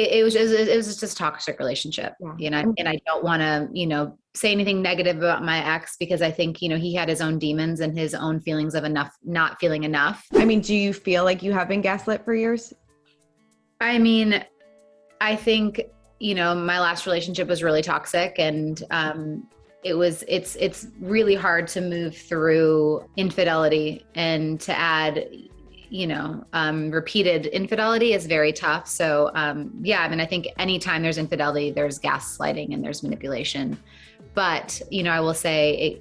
it was just a toxic relationship, and I don't want to, say anything negative about my ex because I think, he had his own demons and his own feelings of enough, not feeling enough. I mean, do you feel like you have been gaslit for years? I mean, I think, my last relationship was really toxic, and it's really hard to move through infidelity, and to add, repeated infidelity is very tough. So, yeah, I memean, I think anytime there's infidelity, there's gaslighting and there's manipulation. But, I will say,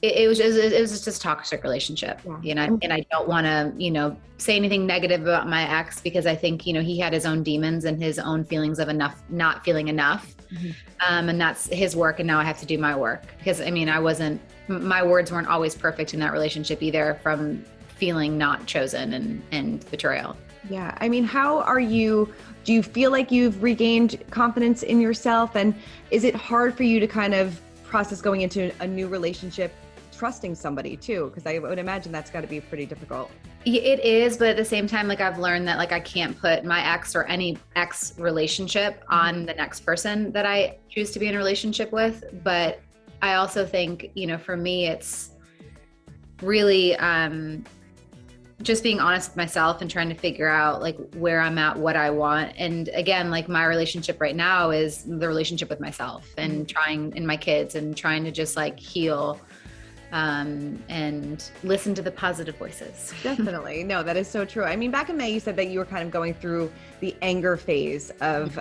it was just a toxic relationship, and I don't want to, say anything negative about my ex because I think, he had his own demons and his own feelings of enough, not feeling enough. And that's his work. And now I have to do my work because my words weren't always perfect in that relationship either, from feeling not chosen and betrayal. Yeah. I mean, do you feel like you've regained confidence in yourself? And is it hard for you to kind of process going into a new relationship, trusting somebody too? Because I would imagine that's got to be pretty difficult. It is, but at the same time, like, I've learned that, like, I can't put my ex or any ex relationship on the next person that I choose to be in a relationship with. But I also think, for me, it's really just being honest with myself and trying to figure out, like, where I'm at, what I want. And again, like, my relationship right now is the relationship with myself and my kids, and trying to just, like, heal and listen to the positive voices. Definitely. No, that is so true. I mean, back in May, you said that you were kind of going through the anger phase of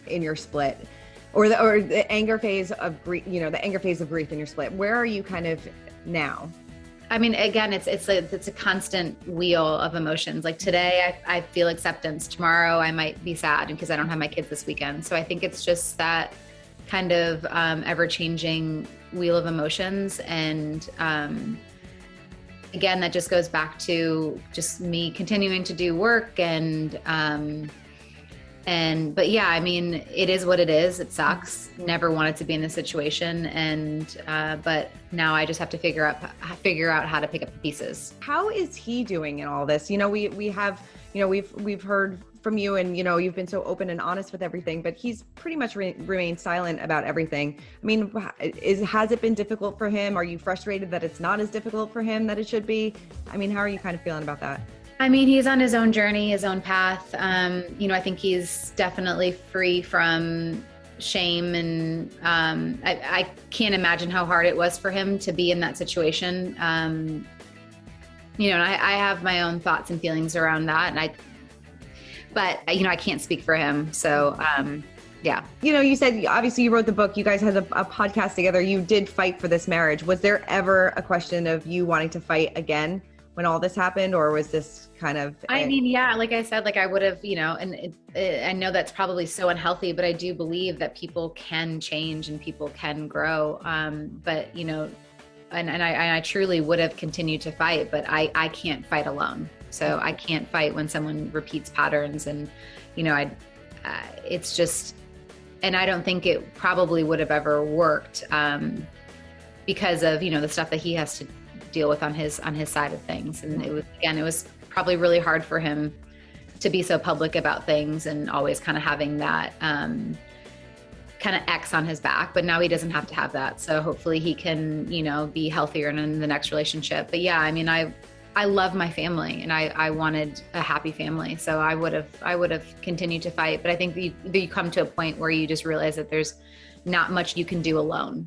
in your split, or the anger phase of grief, the anger phase of grief in your split. Where are you kind of now? I mean, again, it's a constant wheel of emotions. Like, today I feel acceptance. Tomorrow I might be sad because I don't have my kids this weekend. So I think it's just that kind of ever-changing wheel of emotions. And again, that just goes back to just me continuing to do work but yeah, I mean, it is what it is. It sucks. Never wanted to be in this situation. But now I just have to figure out how to pick up the pieces. How is he doing in all this? We've heard from you, and, you've been so open and honest with everything, but he's pretty much remained silent about everything. I mean, has it been difficult for him? Are you frustrated that it's not as difficult for him that it should be? I mean, how are you kind of feeling about that? I mean, he's on his own journey, his own path. I think he's definitely free from shame, and I can't imagine how hard it was for him to be in that situation. And I have my own thoughts and feelings around that, but I can't speak for him. So, yeah. You said, obviously you wrote the book, you guys had a podcast together, you did fight for this marriage. Was there ever a question of you wanting to fight again when all this happened, or was this kind of? I mean, yeah, like I said, like, I would have, and I know that's probably so unhealthy, but I do believe that people can change and people can grow. But, and I truly would have continued to fight, but I can't fight alone. So I can't fight when someone repeats patterns, and, it's just, and I don't think it probably would have ever worked because of, the stuff that he has to deal with on his side of things. And it was probably really hard for him to be so public about things and always kind of having that kind of X on his back, but now he doesn't have to have that. So hopefully he can, be healthier in the next relationship. But yeah, I mean, I love my family, and I wanted a happy family. So I would have continued to fight. But I think you come to a point where you just realize that there's not much you can do alone.